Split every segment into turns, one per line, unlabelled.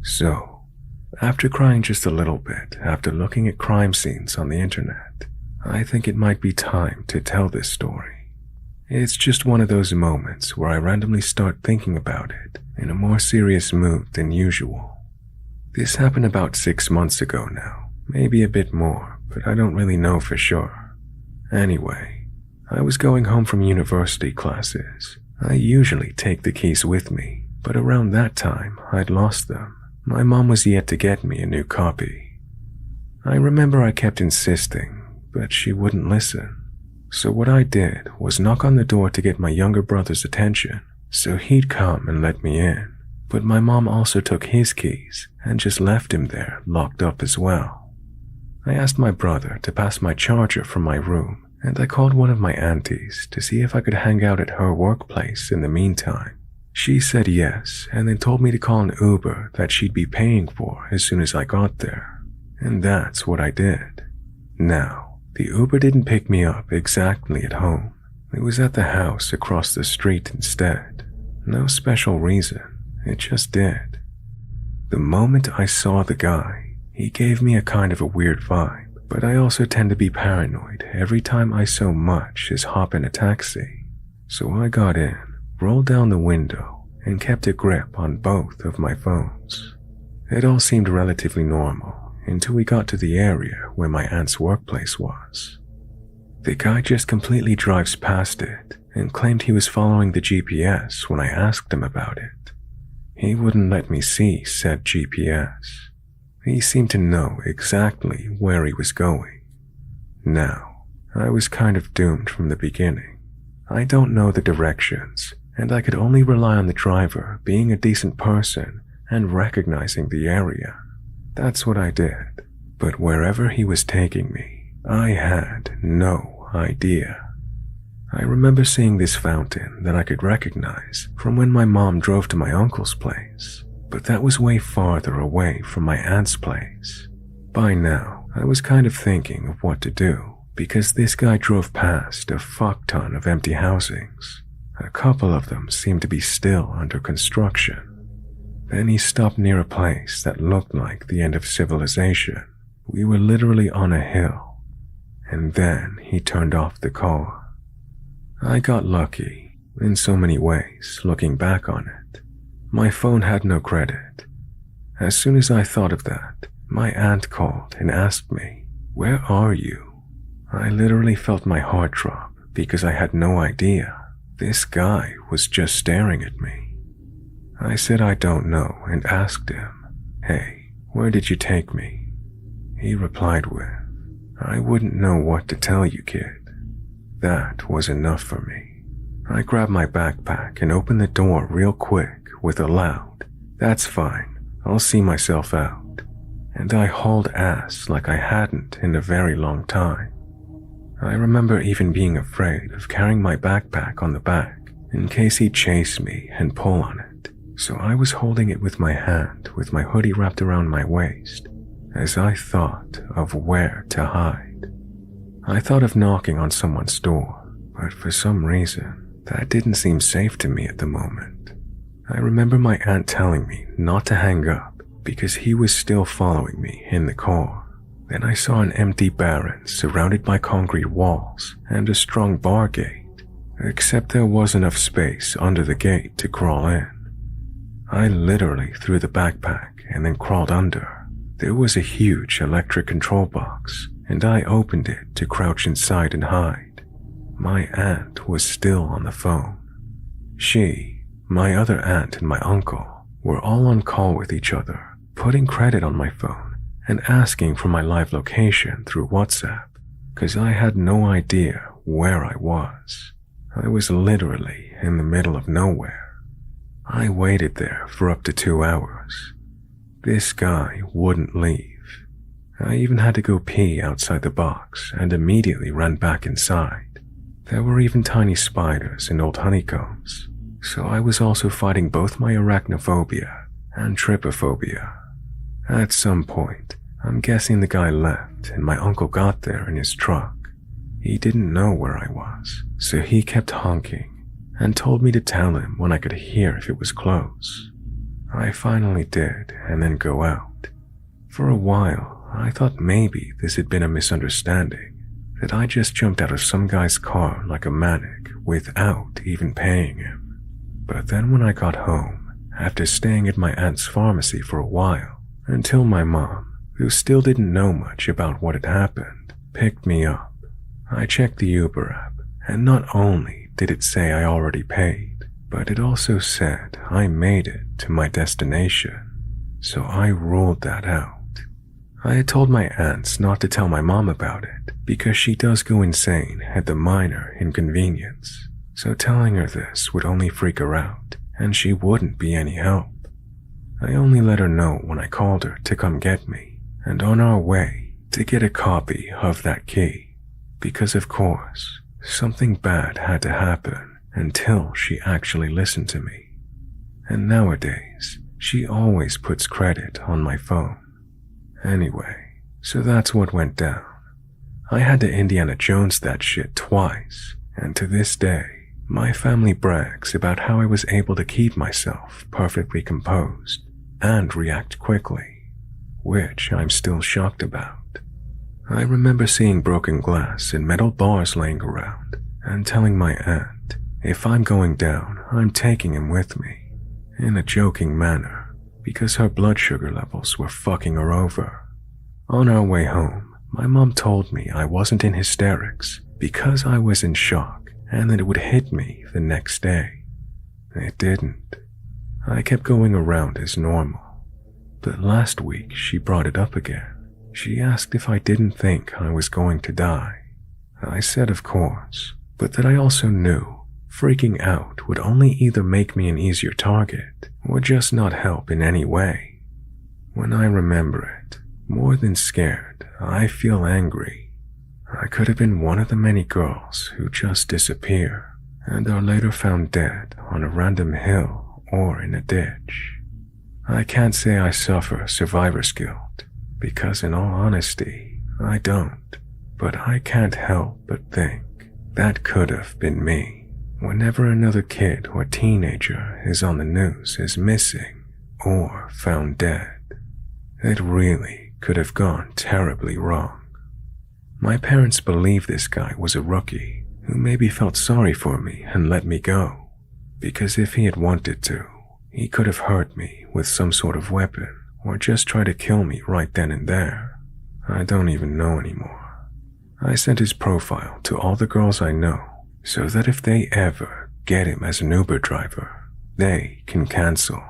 So, after crying just a little bit after looking at crime scenes on the internet, I think it might be time to tell this story. It's just one of those moments where I randomly start thinking about it in a more serious mood than usual. This happened about 6 months ago now, maybe a bit more, but I don't really know for sure. Anyway, I was going home from university classes. I usually take the keys with me, but around that time I'd lost them. My mom was yet to get me a new copy. I remember I kept insisting, but she wouldn't listen. So what I did was knock on the door to get my younger brother's attention, so he'd come and let me in. But my mom also took his keys and just left him there locked up as well. I asked my brother to pass my charger from my room, and I called one of my aunties to see if I could hang out at her workplace in the meantime. She said yes, and then told me to call an Uber that she'd be paying for as soon as I got there. And that's what I did. Now, the Uber didn't pick me up exactly at home. It was at the house across the street instead. No special reason, it just did. The moment I saw the guy, he gave me a kind of a weird vibe, but I also tend to be paranoid every time I so much as hop in a taxi. So I got in, rolled down the window, and kept a grip on both of my phones. It all seemed relatively normal until we got to the area where my aunt's workplace was. The guy just completely drives past it and claimed he was following the GPS when I asked him about it. He wouldn't let me see said GPS. He seemed to know exactly where he was going. Now, I was kind of doomed from the beginning. I don't know the directions, and I could only rely on the driver being a decent person and recognizing the area. That's what I did. But wherever he was taking me, I had no idea. I remember seeing this fountain that I could recognize from when my mom drove to my uncle's place, but that was way farther away from my aunt's place. By now, I was kind of thinking of what to do, because this guy drove past a fuck ton of empty housings. A couple of them seemed to be still under construction. Then he stopped near a place that looked like the end of civilization. We were literally on a hill. And then he turned off the car. I got lucky, in so many ways, looking back on it. My phone had no credit. As soon as I thought of that, my aunt called and asked me, "Where are you?" I literally felt my heart drop because I had no idea. This guy was just staring at me. I said I don't know and asked him, "Hey, where did you take me?" He replied with, "I wouldn't know what to tell you, kid." That was enough for me. I grabbed my backpack and opened the door real quick with a loud, "That's fine, I'll see myself out." And I hauled ass like I hadn't in a very long time. I remember even being afraid of carrying my backpack on the back in case he'd chase me and pull on it. So I was holding it with my hand with my hoodie wrapped around my waist as I thought of where to hide. I thought of knocking on someone's door, but for some reason, that didn't seem safe to me at the moment. I remember my aunt telling me not to hang up because he was still following me in the car. Then I saw an empty barren surrounded by concrete walls and a strong bar gate, except there was enough space under the gate to crawl in. I literally threw the backpack and then crawled under. There was a huge electric control box, and I opened it to crouch inside and hide. My aunt was still on the phone. She, my other aunt, and my uncle were all on call with each other, putting credit on my phone and asking for my live location through WhatsApp, because I had no idea where I was. I was literally in the middle of nowhere. I waited there for up to 2 hours. This guy wouldn't leave. I even had to go pee outside the box and immediately ran back inside. There were even tiny spiders and old honeycombs, so I was also fighting both my arachnophobia and trypophobia. At some point, I'm guessing the guy left and my uncle got there in his truck. He didn't know where I was, so he kept honking and told me to tell him when I could hear if it was close. I finally did, and then go out. For a while, I thought maybe this had been a misunderstanding, that I just jumped out of some guy's car like a maniac without even paying him. But then when I got home, after staying at my aunt's pharmacy for a while, until my mom, who still didn't know much about what had happened, picked me up, I checked the Uber app, and not only did it say I already paid, but it also said I made it to my destination, so I ruled that out. I had told my aunts not to tell my mom about it because she does go insane at the minor inconvenience, so telling her this would only freak her out and she wouldn't be any help. I only let her know when I called her to come get me, and on our way to get a copy of that key, because of course, something bad had to happen until she actually listened to me. And nowadays, she always puts credit on my phone. Anyway, so that's what went down. I had to Indiana Jones that shit twice, and to this day, my family brags about how I was able to keep myself perfectly composed and react quickly, which I'm still shocked about. I remember seeing broken glass and metal bars laying around and telling my aunt, if I'm going down, I'm taking him with me, in a joking manner, because her blood sugar levels were fucking her over. On our way home, my mom told me I wasn't in hysterics because I was in shock and that it would hit me the next day. It didn't. I kept going around as normal, but last week she brought it up again. She asked if I didn't think I was going to die. I said of course, but that I also knew freaking out would only either make me an easier target or just not help in any way. When I remember it, more than scared, I feel angry. I could have been one of the many girls who just disappear and are later found dead on a random hill or in a ditch. I can't say I suffer survivor's guilt, because in all honesty, I don't, but I can't help but think that could have been me. Whenever another kid or teenager is on the news as missing or found dead, it really could have gone terribly wrong. My parents believe this guy was a rookie who maybe felt sorry for me and let me go, because if he had wanted to, he could have hurt me with some sort of weapon or just try to kill me right then and there. I don't even know anymore. I sent his profile to all the girls I know so that if they ever get him as an Uber driver, they can cancel.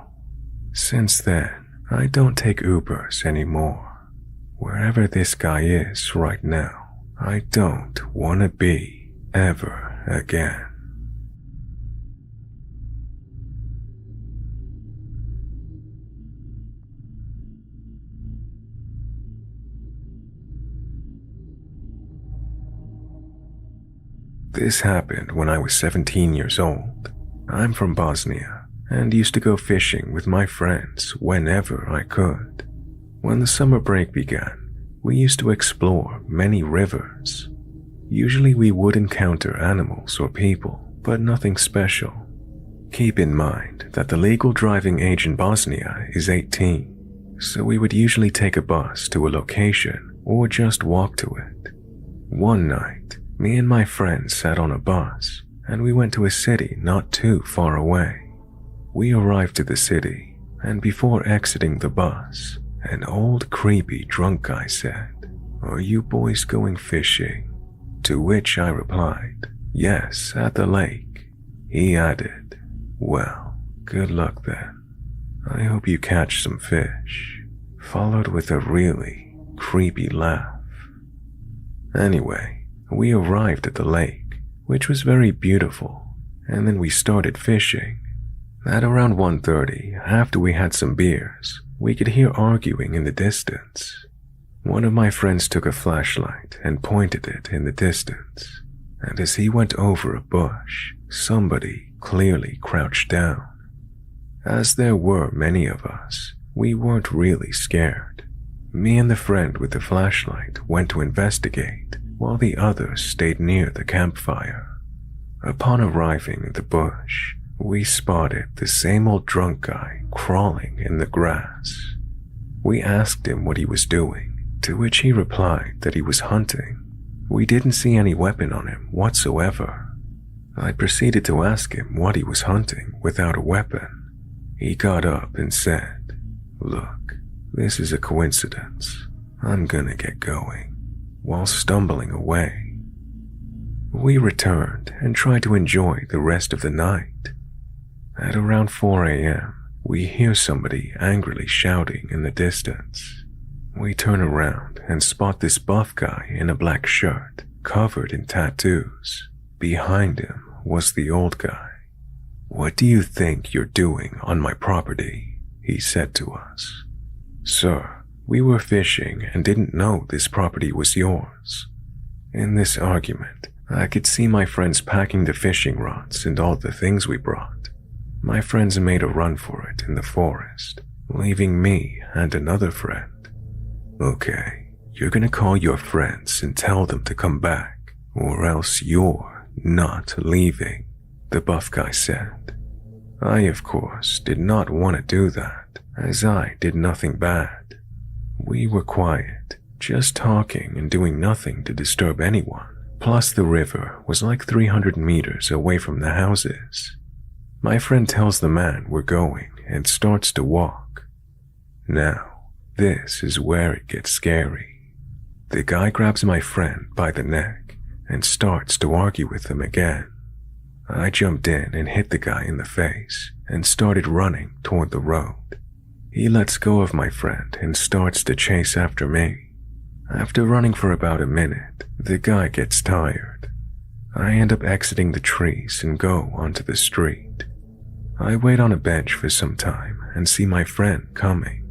Since then, I don't take Ubers anymore. Wherever this guy is right now, I don't want to be ever again. This happened when I was 17 years old. I'm from Bosnia and used to go fishing with my friends whenever I could. When the summer break began, we used to explore many rivers. Usually we would encounter animals or people, but nothing special. Keep in mind that the legal driving age in Bosnia is 18, so we would usually take a bus to a location or just walk to it. One night, me and my friends sat on a bus, and we went to a city not too far away. We arrived at the city, and before exiting the bus, an old creepy drunk guy said, "Are you boys going fishing?" To which I replied, "Yes, at the lake." He added, "Well, good luck then. I hope you catch some fish," followed with a really creepy laugh. Anyway, we arrived at the lake, which was very beautiful, and then we started fishing. At around 1:30, after we had some beers, we could hear arguing in the distance. One of my friends took a flashlight and pointed it in the distance, and as he went over a bush, somebody clearly crouched down. As there were many of us, we weren't really scared. Me and the friend with the flashlight went to investigate, while the others stayed near the campfire. Upon arriving at the bush, we spotted the same old drunk guy crawling in the grass. We asked him what he was doing, to which he replied that he was hunting. We didn't see any weapon on him whatsoever. I proceeded to ask him what he was hunting without a weapon. He got up and said, "Look, this is a coincidence. I'm gonna get going," while stumbling away. We returned and tried to enjoy the rest of the night. At around 4 a.m., we hear somebody angrily shouting in the distance. We turn around and spot this buff guy in a black shirt, covered in tattoos. Behind him was the old guy. "What do you think you're doing on my property?" he said to us. "Sir, we were fishing and didn't know this property was yours." In this argument, I could see my friends packing the fishing rods and all the things we brought. My friends made a run for it in the forest, leaving me and another friend. "Okay, you're gonna call your friends and tell them to come back, or else you're not leaving," the buff guy said. I, of course, did not want to do that, as I did nothing bad. We were quiet, just talking and doing nothing to disturb anyone. Plus, the river was like 300 meters away from the houses. My friend tells the man we're going and starts to walk. Now, this is where it gets scary. The guy grabs my friend by the neck and starts to argue with him again. I jumped in and hit the guy in the face and started running toward the road. He lets go of my friend and starts to chase after me. After running for about a minute, the guy gets tired. I end up exiting the trees and go onto the street. I wait on a bench for some time and see my friend coming.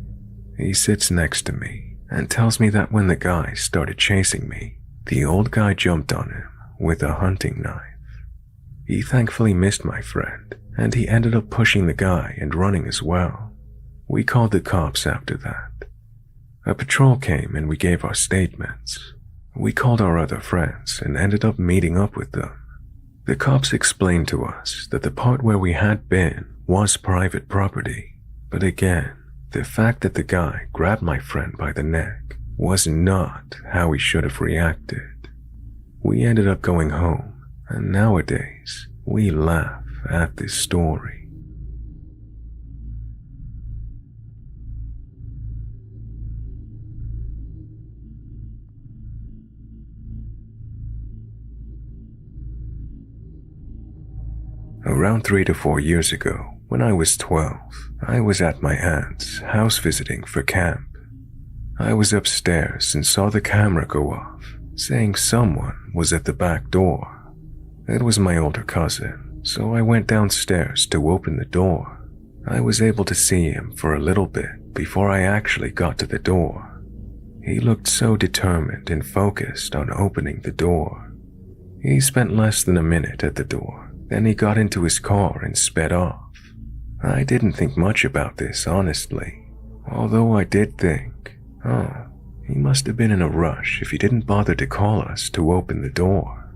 He sits next to me and tells me that when the guy started chasing me, the old guy jumped on him with a hunting knife. He thankfully missed my friend, and he ended up pushing the guy and running as well. We called the cops after that. A patrol came and we gave our statements. We called our other friends and ended up meeting up with them. The cops explained to us that the part where we had been was private property, but again, the fact that the guy grabbed my friend by the neck was not how he should have reacted. We ended up going home, and nowadays, we laugh at this story. Around 3 to 4 years ago, when I was 12, I was at my aunt's house visiting for camp. I was upstairs and saw the camera go off, saying someone was at the back door. It was my older cousin, so I went downstairs to open the door. I was able to see him for a little bit before I actually got to the door. He looked so determined and focused on opening the door. He spent less than a minute at the door. Then he got into his car and sped off. I didn't think much about this, honestly, although I did think, he must have been in a rush if he didn't bother to call us to open the door.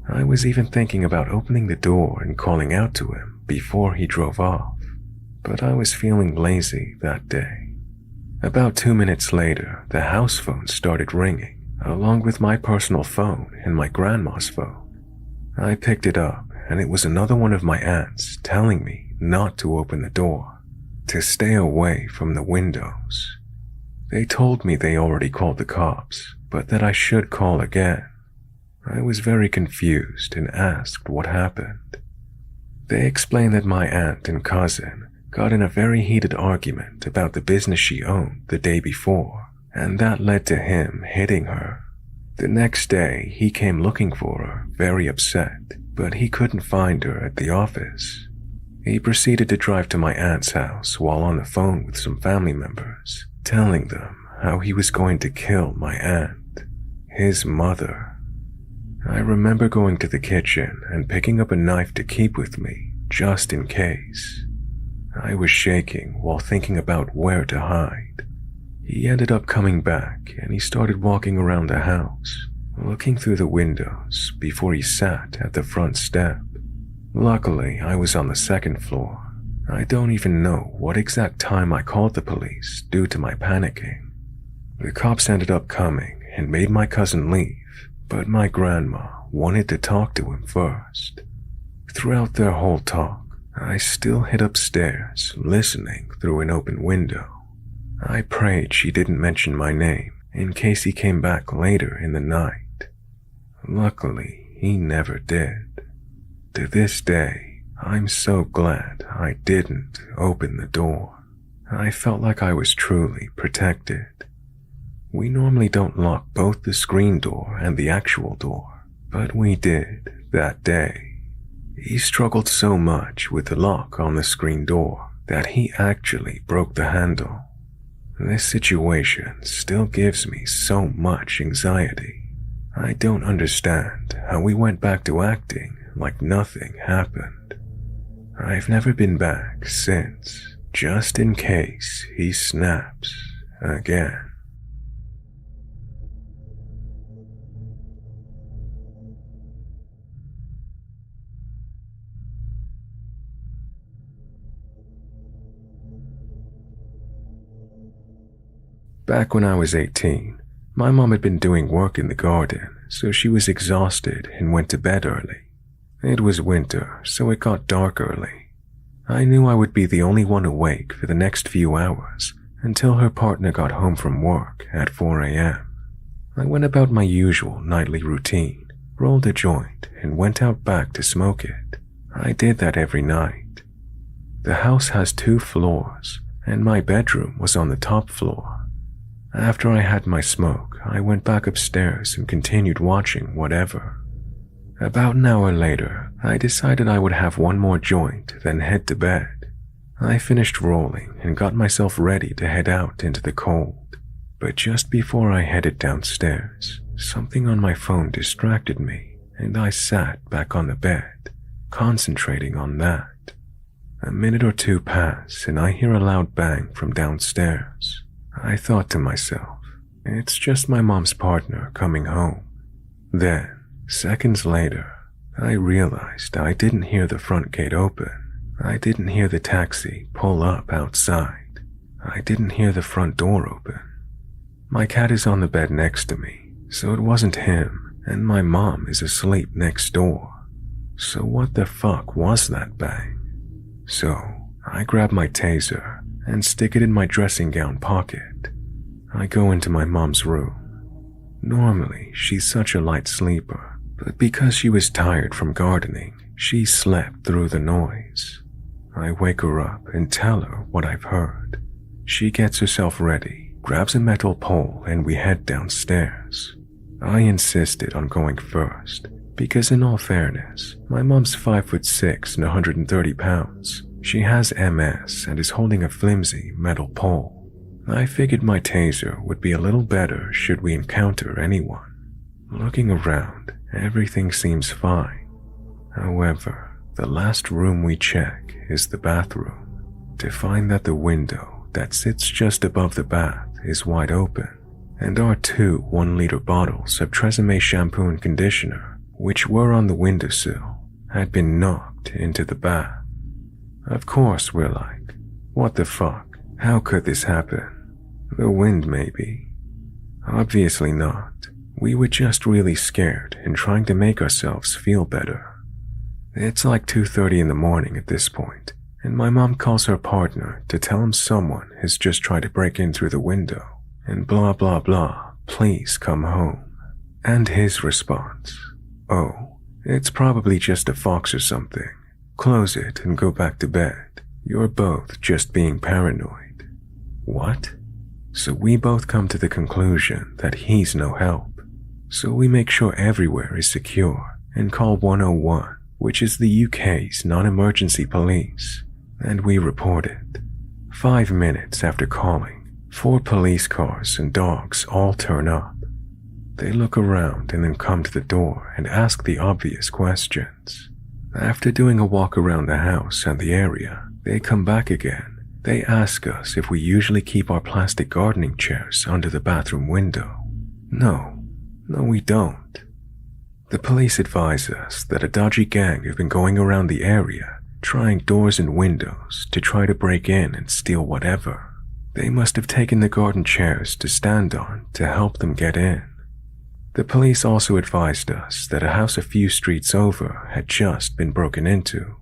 I was even thinking about opening the door and calling out to him before he drove off, but I was feeling lazy that day. About 2 minutes later, the house phone started ringing, along with my personal phone and my grandma's phone. I picked it up, and it was another one of my aunts telling me not to open the door, to stay away from the windows. They told me they already called the cops, but that I should call again. I was very confused and asked what happened. They explained that my aunt and cousin got in a very heated argument about the business she owned the day before, and that led to him hitting her. The next day, he came looking for her, very upset, but he couldn't find her at the office. He proceeded to drive to my aunt's house while on the phone with some family members, telling them how he was going to kill my aunt, his mother. I remember going to the kitchen and picking up a knife to keep with me, just in case. I was shaking while thinking about where to hide. He ended up coming back and he started walking around the house, looking through the windows before he sat at the front step. Luckily, I was on the second floor. I don't even know what exact time I called the police due to my panicking. The cops ended up coming and made my cousin leave, but my grandma wanted to talk to him first. Throughout their whole talk, I still hid upstairs, listening through an open window. I prayed she didn't mention my name in case he came back later in the night. Luckily, he never did. To this day, I'm so glad I didn't open the door. I felt like I was truly protected. We normally don't lock both the screen door and the actual door, but we did that day. He struggled so much with the lock on the screen door that he actually broke the handle. This situation still gives me so much anxiety. I don't understand how we went back to acting like nothing happened. I've never been back since, just in case he snaps again. Back when I was 18, my mom had been doing work in the garden, so she was exhausted and went to bed early. It was winter, so it got dark early. I knew I would be the only one awake for the next few hours until her partner got home from work at 4 a.m. I went about my usual nightly routine, rolled a joint, and went out back to smoke it. I did that every night. The house has 2 floors, and my bedroom was on the top floor. After I had my smoke, I went back upstairs and continued watching whatever. About an hour later, I decided I would have one more joint, then head to bed. I finished rolling and got myself ready to head out into the cold. But just before I headed downstairs, something on my phone distracted me, and I sat back on the bed, concentrating on that. A minute or two pass, and I hear a loud bang from downstairs. I thought to myself, it's just my mom's partner coming home. Then, seconds later, I realized I didn't hear the front gate open. I didn't hear the taxi pull up outside. I didn't hear the front door open. My cat is on the bed next to me, so it wasn't him, and my mom is asleep next door. So what the fuck was that bang? So, I grab my taser and stick it in my dressing gown pocket. I go into my mom's room. Normally, she's such a light sleeper, but because she was tired from gardening, she slept through the noise. I wake her up and tell her what I've heard. She gets herself ready, grabs a metal pole, and we head downstairs. I insisted on going first, because in all fairness, my mom's 5'6" and 130 pounds. She has MS and is holding a flimsy metal pole. I figured my taser would be a little better should we encounter anyone. Looking around, everything seems fine. However, the last room we check is the bathroom, to find that the window that sits just above the bath is wide open, and our 2 1-liter bottles of Tresemme shampoo and conditioner, which were on the windowsill, had been knocked into the bath. Of course, we're like, what the fuck? How could this happen? The wind, maybe. Obviously not. We were just really scared and trying to make ourselves feel better. It's like 2:30 in the morning at this point, and my mom calls her partner to tell him someone has just tried to break in through the window, and blah blah blah, please come home. And his response, oh, it's probably just a fox or something. Close it and go back to bed. You're both just being paranoid. What? So we both come to the conclusion that he's no help. So we make sure everywhere is secure and call 101, which is the UK's non-emergency police, and we report it. 5 minutes after calling, 4 police cars and dogs all turn up. They look around and then come to the door and ask the obvious questions. After doing a walk around the house and the area, they come back again. They ask us if we usually keep our plastic gardening chairs under the bathroom window. No, we don't. The police advise us that a dodgy gang have been going around the area, trying doors and windows to try to break in and steal whatever. They must have taken the garden chairs to stand on to help them get in. The police also advised us that a house a few streets over had just been broken into.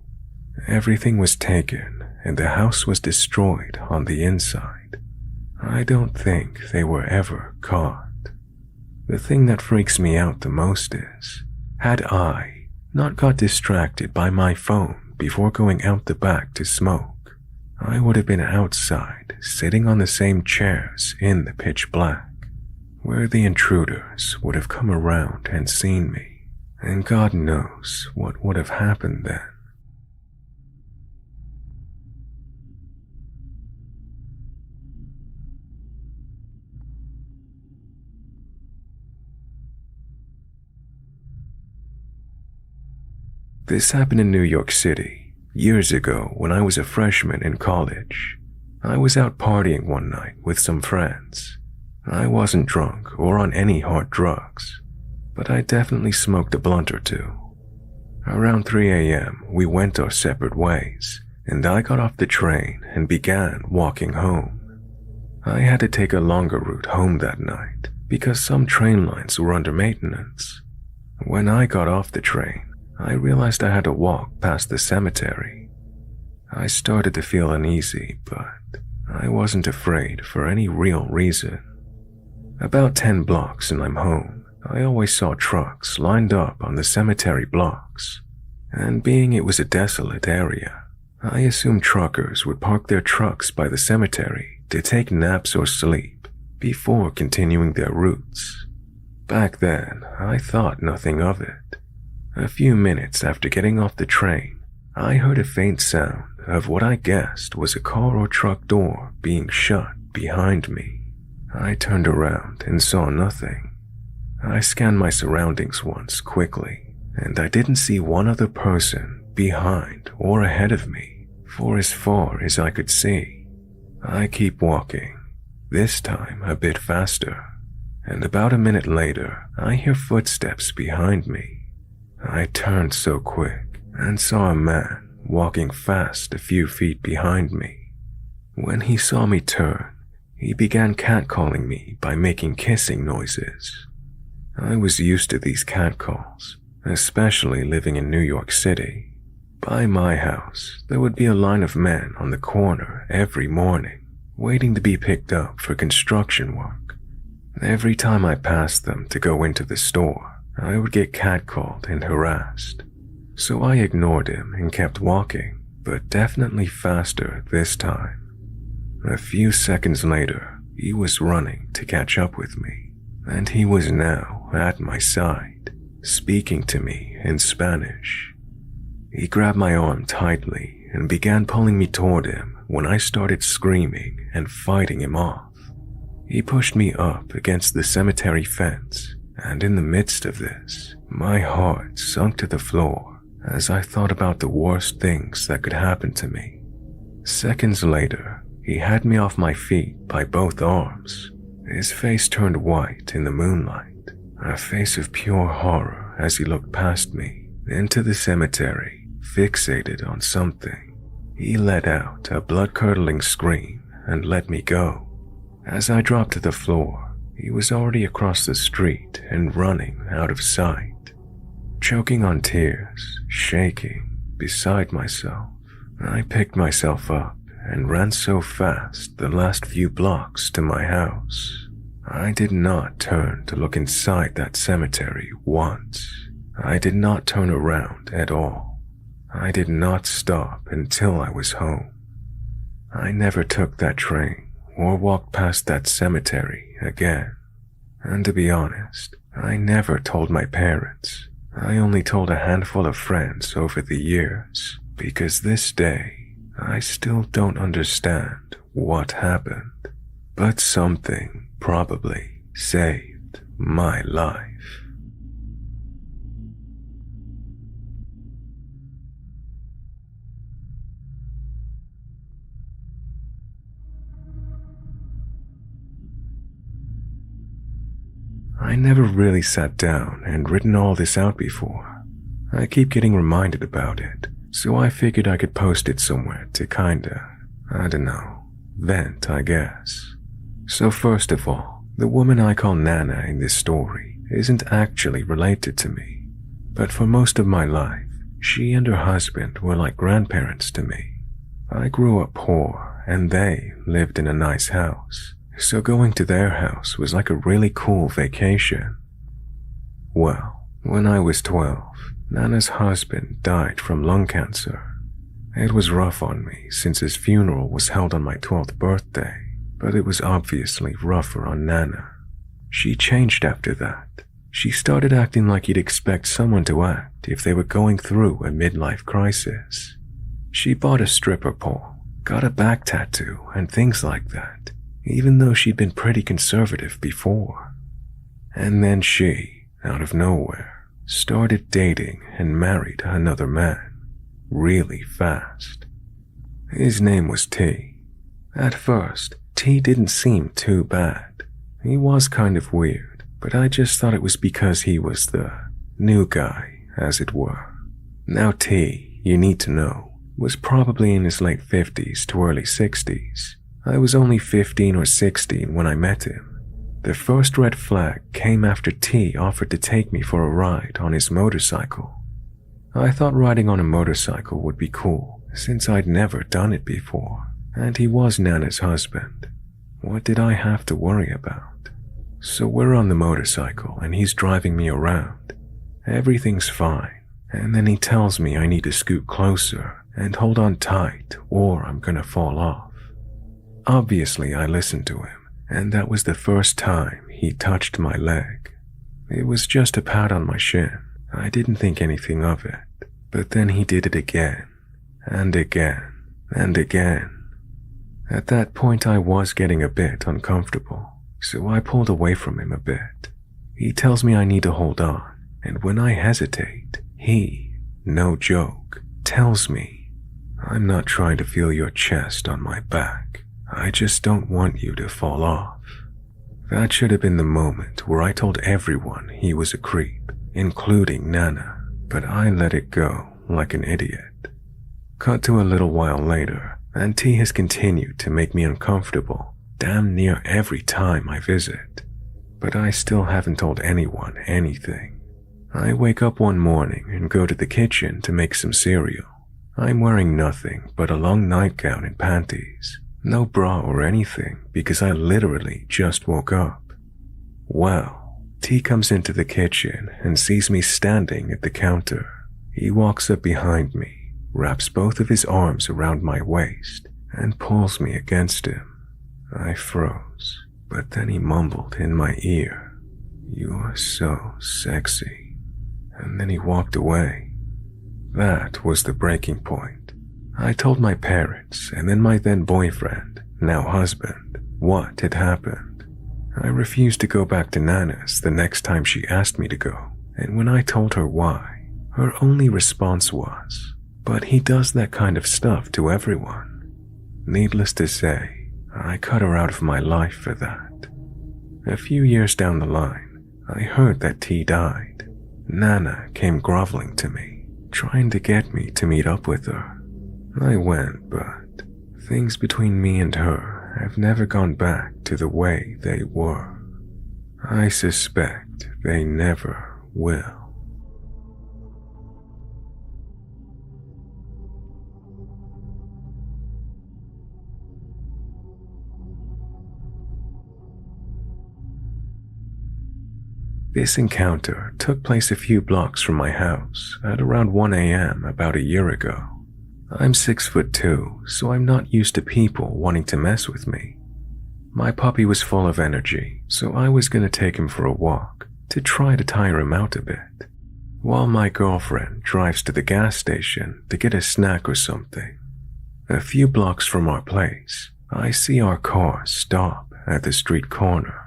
Everything was taken and the house was destroyed on the inside. I don't think they were ever caught. The thing that freaks me out the most is, had I not got distracted by my phone before going out the back to smoke, I would have been outside sitting on the same chairs in the pitch black, where the intruders would have come around and seen me, and God knows what would have happened then. This happened in New York City, years ago when I was a freshman in college. I was out partying one night with some friends. I wasn't drunk or on any hard drugs, but I definitely smoked a blunt or two. Around 3 a.m., we went our separate ways, and I got off the train and began walking home. I had to take a longer route home that night because some train lines were under maintenance. When I got off the train, I realized I had to walk past the cemetery. I started to feel uneasy, but I wasn't afraid for any real reason. About 10 blocks and I'm home, I always saw trucks lined up on the cemetery blocks, and being it was a desolate area, I assumed truckers would park their trucks by the cemetery to take naps or sleep before continuing their routes. Back then, I thought nothing of it. A few minutes after getting off the train, I heard a faint sound of what I guessed was a car or truck door being shut behind me. I turned around and saw nothing. I scanned my surroundings once quickly, and I didn't see one other person behind or ahead of me for as far as I could see. I keep walking, this time a bit faster, and about a minute later, I hear footsteps behind me. I turned so quick and saw a man walking fast a few feet behind me. When he saw me turn, he began catcalling me by making kissing noises. I was used to these catcalls, especially living in New York City. By my house, there would be a line of men on the corner every morning, waiting to be picked up for construction work. Every time I passed them to go into the store, I would get catcalled and harassed. So I ignored him and kept walking, but definitely faster this time. A few seconds later, he was running to catch up with me, and he was now at my side, speaking to me in Spanish. He grabbed my arm tightly and began pulling me toward him when I started screaming and fighting him off. He pushed me up against the cemetery fence, and in the midst of this, my heart sunk to the floor as I thought about the worst things that could happen to me. Seconds later, he had me off my feet by both arms. His face turned white in the moonlight, a face of pure horror as he looked past me into the cemetery, fixated on something. He let out a blood-curdling scream and let me go. As I dropped to the floor, he was already across the street and running out of sight. Choking on tears, shaking, beside myself, I picked myself up and ran so fast the last few blocks to my house. I did not turn to look inside that cemetery once. I did not turn around at all. I did not stop until I was home. I never took that train or walked past that cemetery again. And to be honest, I never told my parents. I only told a handful of friends over the years, because this day, I still don't understand what happened. But something probably saved my life. I never really sat down and written all this out before. I keep getting reminded about it, so I figured I could post it somewhere to I don't know, vent, I guess. So first of all, the woman I call Nana in this story isn't actually related to me, but for most of my life, she and her husband were like grandparents to me. I grew up poor, and they lived in a nice house, so going to their house was like a really cool vacation. Well, when I was 12, Nana's husband died from lung cancer. It was rough on me since his funeral was held on my 12th birthday, but it was obviously rougher on Nana. She changed after that. She started acting like you'd expect someone to act if they were going through a midlife crisis. She bought a stripper pole, got a back tattoo, and things like that, even though she'd been pretty conservative before. And then she, out of nowhere, started dating and married another man, really fast. His name was T. At first, T didn't seem too bad. He was kind of weird, but I just thought it was because he was the new guy, as it were. Now T, you need to know, was probably in his late 50s to early 60s. I was only 15 or 16 when I met him. The first red flag came after T offered to take me for a ride on his motorcycle. I thought riding on a motorcycle would be cool, since I'd never done it before, and he was Nana's husband. What did I have to worry about? So we're on the motorcycle and he's driving me around. Everything's fine, and then he tells me I need to scoot closer and hold on tight or I'm gonna fall off. Obviously I listened to him, and that was the first time he touched my leg. It was just a pat on my shin. I didn't think anything of it, but then he did it again, and again, and again. At that point I was getting a bit uncomfortable, so I pulled away from him a bit. He tells me I need to hold on, and when I hesitate, he, no joke, tells me, "I'm not trying to feel your chest on my back. I just don't want you to fall off." That should have been the moment where I told everyone he was a creep, including Nana, but I let it go like an idiot. Cut to a little while later, and T has continued to make me uncomfortable damn near every time I visit. But I still haven't told anyone anything. I wake up one morning and go to the kitchen to make some cereal. I'm wearing nothing but a long nightgown and panties. No bra or anything because I literally just woke up. Well, T comes into the kitchen and sees me standing at the counter. He walks up behind me, wraps both of his arms around my waist, and pulls me against him. I froze, but then he mumbled in my ear, "You're so sexy." And then he walked away. That was the breaking point. I told my parents and then my then boyfriend, now husband, what had happened. I refused to go back to Nana's the next time she asked me to go, and when I told her why, her only response was, "But he does that kind of stuff to everyone." Needless to say, I cut her out of my life for that. A few years down the line, I heard that T died. Nana came groveling to me, trying to get me to meet up with her. I went, but things between me and her have never gone back to the way they were. I suspect they never will. This encounter took place a few blocks from my house at around 1 a.m. about a year ago. I'm 6'2", so I'm not used to people wanting to mess with me. My puppy was full of energy, so I was going to take him for a walk to try to tire him out a bit, while my girlfriend drives to the gas station to get a snack or something. A few blocks from our place, I see our car stop at the street corner.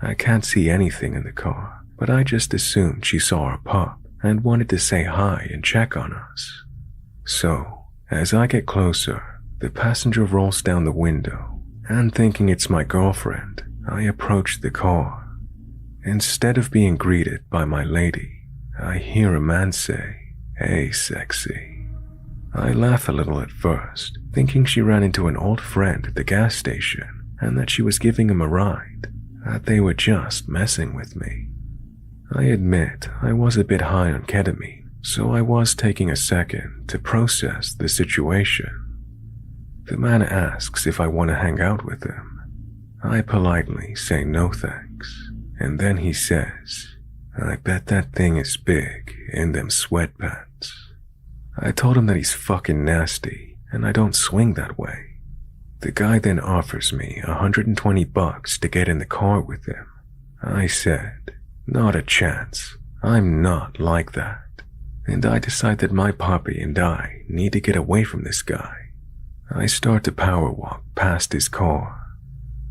I can't see anything in the car, but I just assumed she saw our pup and wanted to say hi and check on us. So, as I get closer, the passenger rolls down the window, and thinking it's my girlfriend, I approach the car. Instead of being greeted by my lady, I hear a man say, "Hey, sexy." I laugh a little at first, thinking she ran into an old friend at the gas station and that she was giving him a ride, that they were just messing with me. I admit I was a bit high on ketamine, so I was taking a second to process the situation. The man asks if I want to hang out with him. I politely say no thanks, and then he says, "I bet that thing is big in them sweatpants." I told him that he's fucking nasty, and I don't swing that way. The guy then offers me $120 to get in the car with him. I said, "Not a chance. I'm not like that." And I decide that my puppy and I need to get away from this guy. I start to power walk past his car.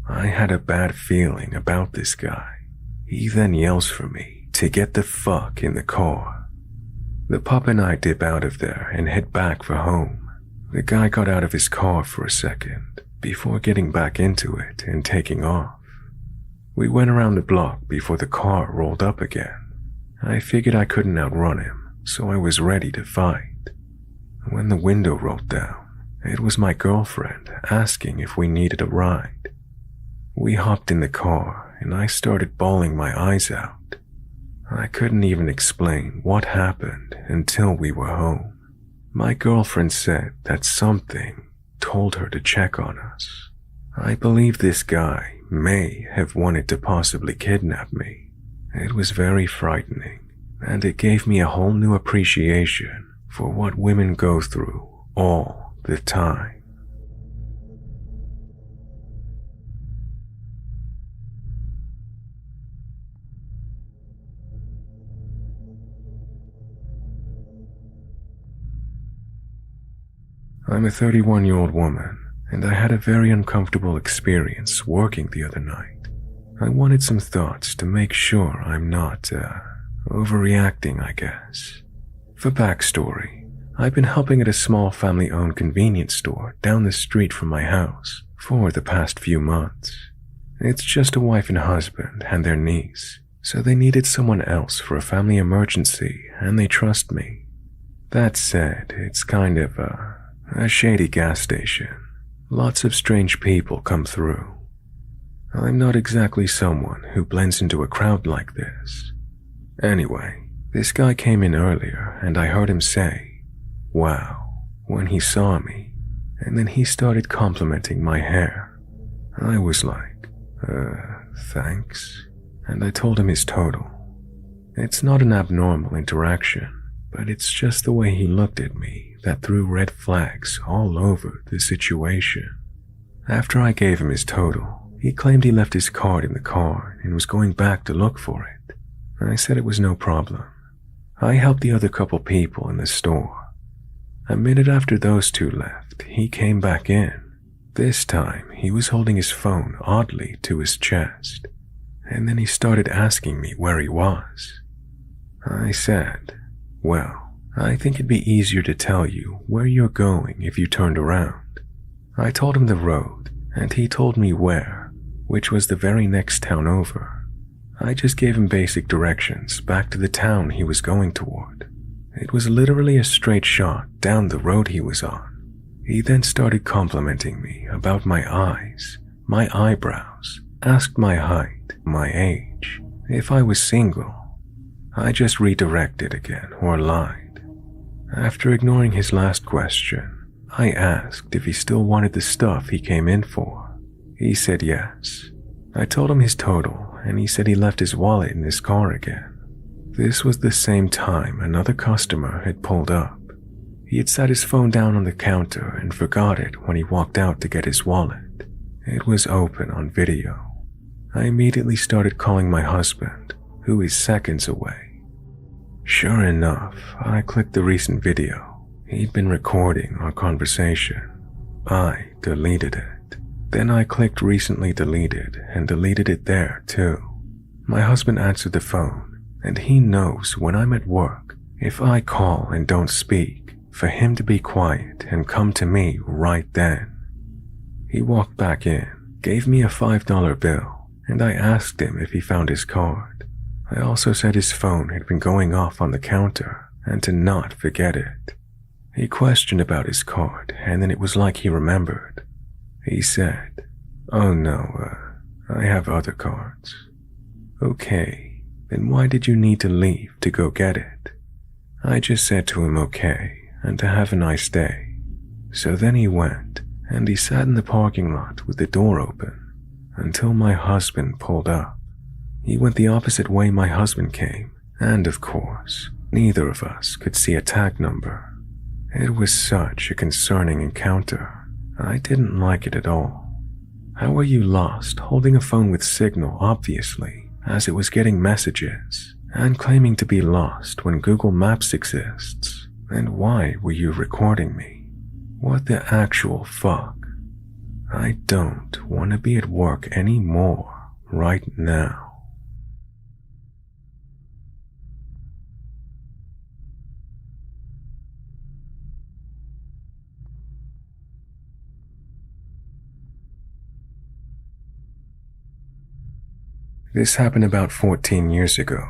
I had a bad feeling about this guy. He then yells for me to get the fuck in the car. The pup and I dip out of there and head back for home. The guy got out of his car for a second before getting back into it and taking off. We went around the block before the car rolled up again. I figured I couldn't outrun him, so I was ready to fight. When the window rolled down, it was my girlfriend asking if we needed a ride. We hopped in the car and I started bawling my eyes out. I couldn't even explain what happened until we were home. My girlfriend said that something told her to check on us. I believe this guy may have wanted to possibly kidnap me. It was very frightening, and it gave me a whole new appreciation for what women go through all the time. I'm a 31-year-old woman, and I had a very uncomfortable experience working the other night. I wanted some thoughts to make sure I'm not, overreacting, I guess. For backstory, I've been helping at a small family-owned convenience store down the street from my house for the past few months. It's just a wife and husband and their niece, so they needed someone else for a family emergency, and they trust me. That said, it's kind of a shady gas station. Lots of strange people come through. I'm not exactly someone who blends into a crowd like this. Anyway, this guy came in earlier and I heard him say, "Wow," when he saw me, and then he started complimenting my hair. I was like, thanks, and I told him his total. It's not an abnormal interaction, but it's just the way he looked at me that threw red flags all over the situation. After I gave him his total, he claimed he left his card in the car and was going back to look for it. I said it was no problem. I helped the other couple people in the store. A minute after those two left, he came back in. This time, he was holding his phone oddly to his chest, and then he started asking me where he was. I said, "Well, I think it'd be easier to tell you where you're going if you turned around." I told him the road, and he told me where, which was the very next town over. I just gave him basic directions back to the town he was going toward. It was literally a straight shot down the road he was on. He then started complimenting me about my eyes, my eyebrows, asked my height, my age, if I was single. I just redirected again or lied. After ignoring his last question, I asked if he still wanted the stuff he came in for. He said yes. I told him his total, and he said he left his wallet in his car again. This was the same time another customer had pulled up. He had set his phone down on the counter and forgot it when he walked out to get his wallet. It was open on video. I immediately started calling my husband, who is seconds away. Sure enough, I clicked the recent video. He'd been recording our conversation. I deleted it. Then I clicked recently deleted and deleted it there too. My husband answered the phone, and he knows when I'm at work, if I call and don't speak, for him to be quiet and come to me right then. He walked back in, gave me a $5 bill, and I asked him if he found his card. I also said his phone had been going off on the counter and to not forget it. He questioned about his card, and then it was like he remembered. He said, "Oh no, I have other cards." "Okay, then why did you need to leave to go get it?" I just said to him okay, and to have a nice day. So then he went, and he sat in the parking lot with the door open until my husband pulled up. He went the opposite way my husband came, and of course, neither of us could see a tag number. It was such a concerning encounter. I didn't like it at all. How were you lost, holding a phone with signal, obviously, as it was getting messages, and claiming to be lost when Google Maps exists? And why were you recording me? What the actual fuck? I don't want to be at work anymore right now. This happened about 14 years ago,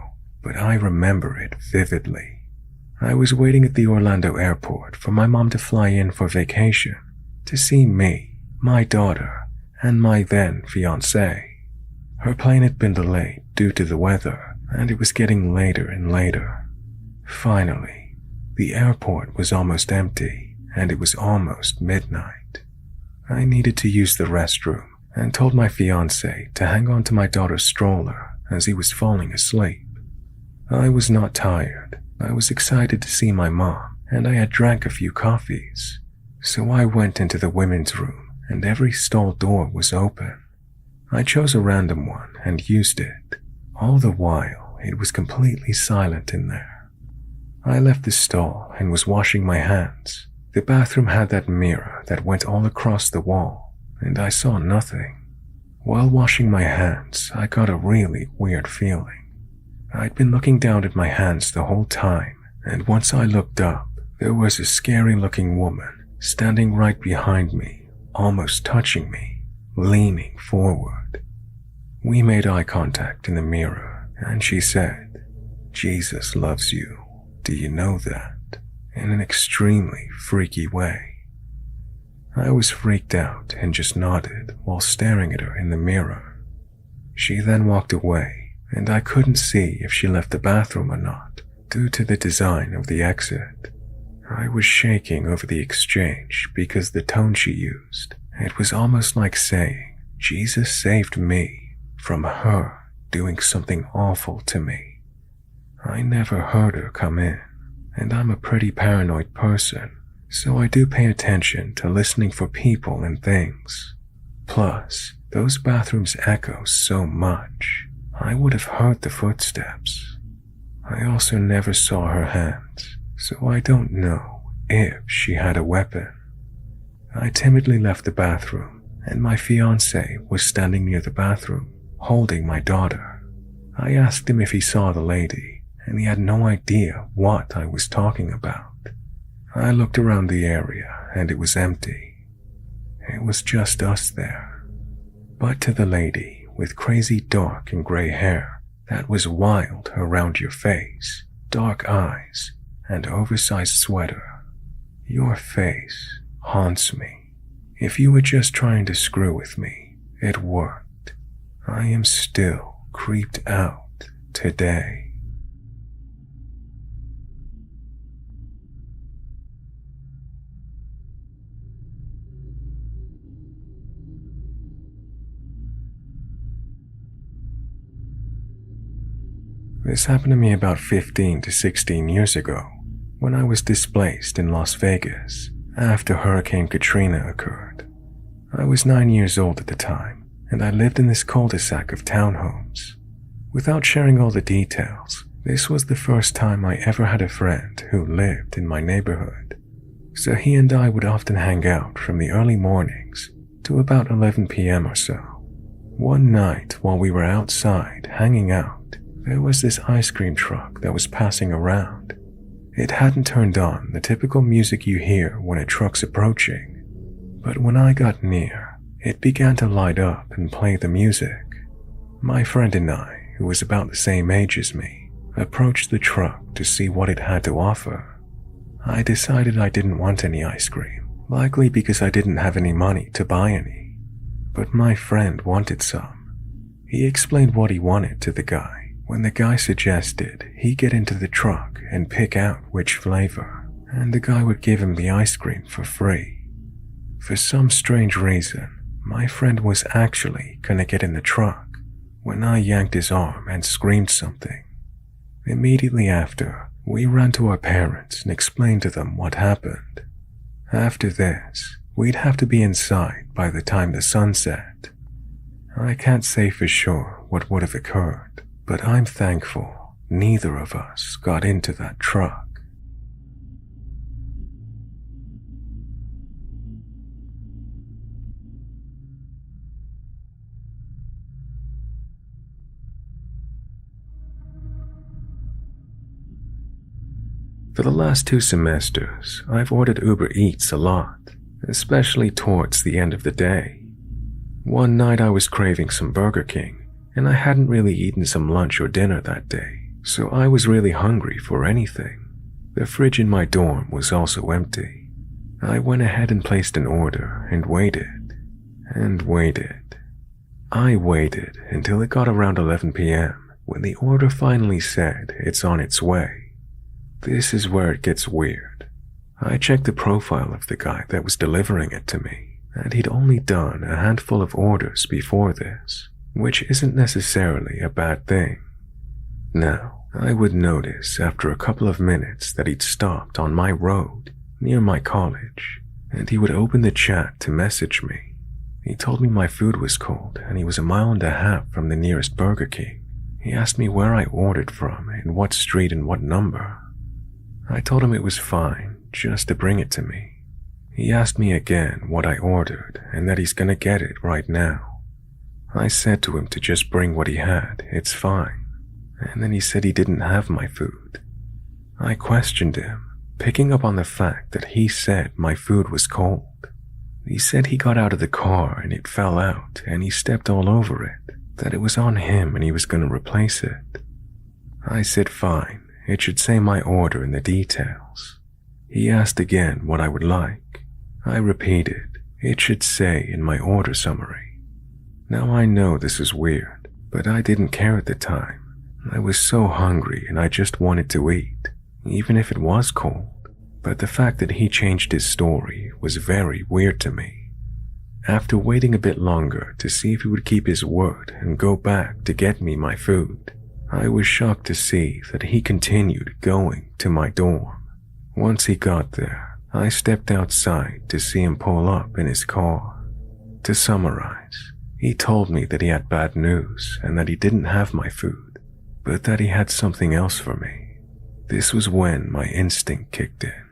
but I remember it vividly. I was waiting at the Orlando airport for my mom to fly in for vacation to see me, my daughter, and my then fiancé. Her plane had been delayed due to the weather, and it was getting later and later. Finally, the airport was almost empty, and it was almost midnight. I needed to use the restroom and told my fiancé to hang on to my daughter's stroller as he was falling asleep. I was not tired. I was excited to see my mom, and I had drank a few coffees. So I went into the women's room, and every stall door was open. I chose a random one and used it. All the while, it was completely silent in there. I left the stall and was washing my hands. The bathroom had that mirror that went all across the wall, and I saw nothing. While washing my hands, I got a really weird feeling. I'd been looking down at my hands the whole time, and once I looked up, there was a scary-looking woman standing right behind me, almost touching me, leaning forward. We made eye contact in the mirror, and she said, "Jesus loves you. Do you know that?" in an extremely freaky way. I was freaked out and just nodded while staring at her in the mirror. She then walked away, and I couldn't see if she left the bathroom or not due to the design of the exit. I was shaking over the exchange because the tone she used, it was almost like saying, "Jesus saved me from her doing something awful to me." I never heard her come in, and I'm a pretty paranoid person, so I do pay attention to listening for people and things. Plus, those bathrooms echo so much, I would have heard the footsteps. I also never saw her hands, so I don't know if she had a weapon. I timidly left the bathroom, and my fiancé was standing near the bathroom, holding my daughter. I asked him if he saw the lady, and he had no idea what I was talking about. I looked around the area, and it was empty. It was just us there. But to the lady with crazy dark and gray hair that was wild around your face, dark eyes, and oversized sweater, your face haunts me. If you were just trying to screw with me, it worked. I am still creeped out today. This happened to me about 15 to 16 years ago, when I was displaced in Las Vegas after Hurricane Katrina occurred. I was 9 years old at the time, and I lived in this cul-de-sac of townhomes. Without sharing all the details, this was the first time I ever had a friend who lived in my neighborhood. So he and I would often hang out from the early mornings to about 11 p.m. or so. One night while we were outside hanging out, there was this ice cream truck that was passing around. It hadn't turned on the typical music you hear when a truck's approaching, but when I got near, it began to light up and play the music. My friend and I, who was about the same age as me, approached the truck to see what it had to offer. I decided I didn't want any ice cream, likely because I didn't have any money to buy any. But my friend wanted some. He explained what he wanted to the guy, when the guy suggested he get into the truck and pick out which flavor, and the guy would give him the ice cream for free. For some strange reason, my friend was actually gonna get in the truck when I yanked his arm and screamed something. Immediately after, we ran to our parents and explained to them what happened. After this, we'd have to be inside by the time the sun set. I can't say for sure what would have occurred, but I'm thankful neither of us got into that truck. For the last 2 semesters, I've ordered Uber Eats a lot, especially towards the end of the day. One night I was craving some Burger King, and I hadn't really eaten some lunch or dinner that day, so I was really hungry for anything. The fridge in my dorm was also empty. I went ahead and placed an order and waited, and waited. I waited until it got around 11 p.m. when the order finally said it's on its way. This is where it gets weird. I checked the profile of the guy that was delivering it to me, and he'd only done a handful of orders before this, which isn't necessarily a bad thing. Now, I would notice after a couple of minutes that he'd stopped on my road near my college, and he would open the chat to message me. He told me my food was cold and he was 1.5 miles from the nearest Burger King. He asked me where I ordered from and what street and what number. I told him it was fine, just to bring it to me. He asked me again what I ordered and that he's gonna get it right now. I said to him to just bring what he had, it's fine. And then he said he didn't have my food. I questioned him, picking up on the fact that he said my food was cold. He said he got out of the car and it fell out and he stepped all over it, that it was on him and he was gonna replace it. I said fine. It should say my order in the details. He asked again what I would like. I repeated, it should say in my order summary. Now I know this is weird, but I didn't care at the time. I was so hungry and I just wanted to eat, even if it was cold. But the fact that he changed his story was very weird to me. After waiting a bit longer to see if he would keep his word and go back to get me my food, I was shocked to see that he continued going to my dorm. Once he got there, I stepped outside to see him pull up in his car. To summarize, he told me that he had bad news and that he didn't have my food, but that he had something else for me. This was when my instinct kicked in.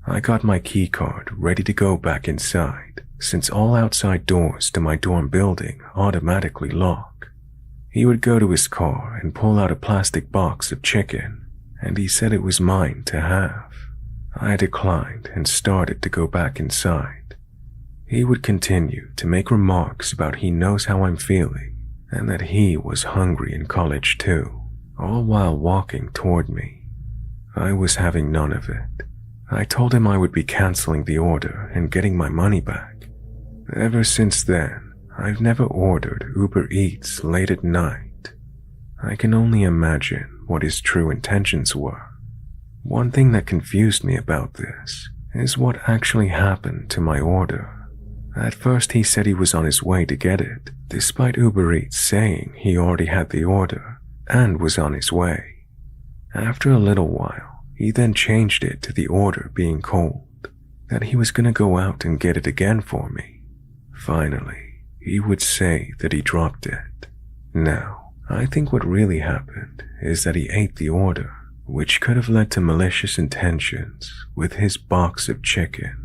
I got my key card ready to go back inside, since all outside doors to my dorm building automatically lock. He would go to his car and pull out a plastic box of chicken, and he said it was mine to have. I declined and started to go back inside. He would continue to make remarks about he knows how I'm feeling, and that he was hungry in college too, all while walking toward me. I was having none of it. I told him I would be canceling the order and getting my money back. Ever since then, I've never ordered Uber Eats late at night. I can only imagine what his true intentions were. One thing that confused me about this is what actually happened to my order. At first he said he was on his way to get it, despite Uber Eats saying he already had the order and was on his way. After a little while, he then changed it to the order being cold, that he was going to go out and get it again for me. Finally, he would say that he dropped it. Now, I think what really happened is that he ate the order, which could have led to malicious intentions with his box of chicken.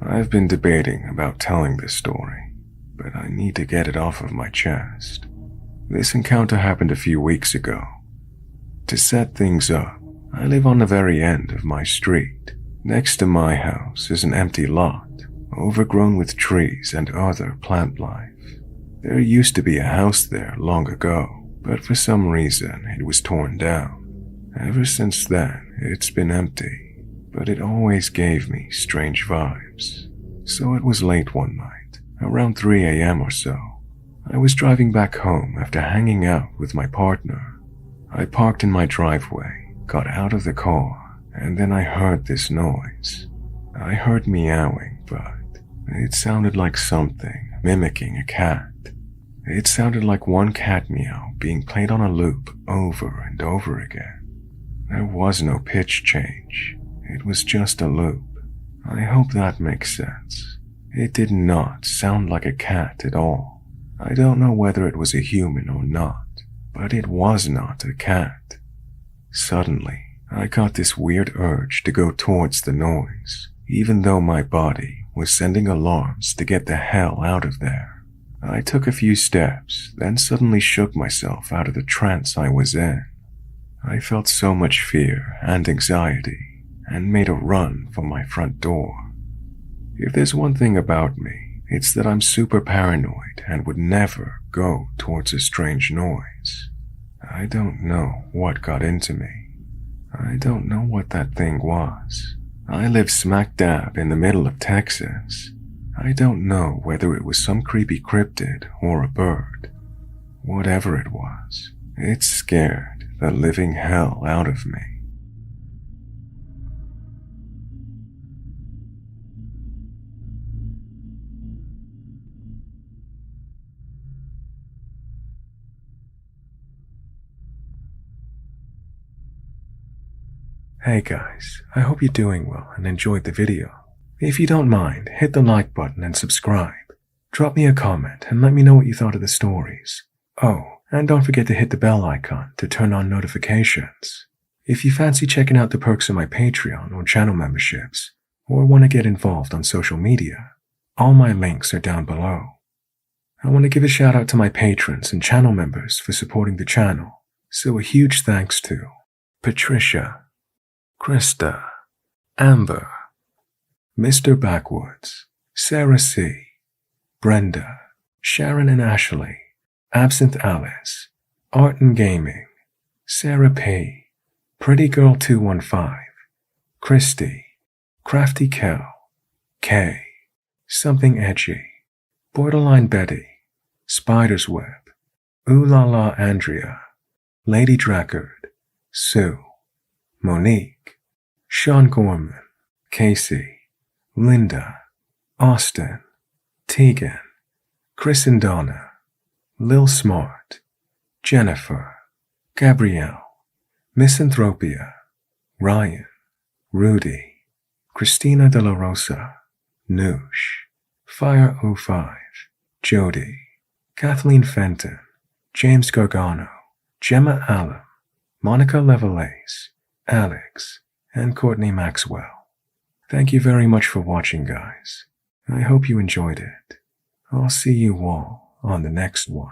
I've been debating about telling this story, but I need to get it off of my chest. This encounter happened a few weeks ago. To set things up, I live on the very end of my street. Next to my house is an empty lot, overgrown with trees and other plant life. There used to be a house there long ago, but for some reason it was torn down. Ever since then, it's been empty, but it always gave me strange vibes. So it was late one night, around 3 a.m. or so. I was driving back home after hanging out with my partner. I parked in my driveway, got out of the car, and then I heard this noise. I heard meowing, but it sounded like something mimicking a cat. It sounded like one cat meow being played on a loop over and over again. There was no pitch change. It was just a loop. I hope that makes sense. It did not sound like a cat at all. I don't know whether it was a human or not, but it was not a cat. Suddenly, I got this weird urge to go towards the noise, even though my body was sending alarms to get the hell out of there. I took a few steps, then suddenly shook myself out of the trance I was in. I felt so much fear and anxiety, and made a run for my front door. If there's one thing about me, it's that I'm super paranoid and would never go towards a strange noise. I don't know what got into me. I don't know what that thing was. I live smack dab in the middle of Texas. I don't know whether it was some creepy cryptid or a bird. Whatever it was, it scared the living hell out of me. Hey guys, I hope you're doing well and enjoyed the video. If you don't mind, hit the like button and subscribe. Drop me a comment and let me know what you thought of the stories. Oh, and don't forget to hit the bell icon to turn on notifications. If you fancy checking out the perks of my Patreon or channel memberships, or want to get involved on social media, all my links are down below. I want to give a shout out to my patrons and channel members for supporting the channel, so a huge thanks to Patricia, Krista, Amber, Mr. Backwoods, Sarah C., Brenda, Sharon and Ashley, Absinthe Alice, Art and Gaming, Sarah P., Pretty Girl 215, Christy, Crafty Kel, Kay, Something Edgy, Borderline Betty, Spider's Web, Ooh La La Andrea, Lady Drackard, Sue, Monique, Sean Gorman, Casey, Linda, Austin, Tegan, Chris and Donna, Lil Smart, Jennifer, Gabrielle, Misanthropia, Ryan, Rudy, Christina De La Rosa, Noosh, Fire 05, Jody, Kathleen Fenton, James Gargano, Gemma Allen, Monica Levelace, Alex, and Courtney Maxwell. Thank you very much for watching, guys. I hope you enjoyed it. I'll see you all on the next one.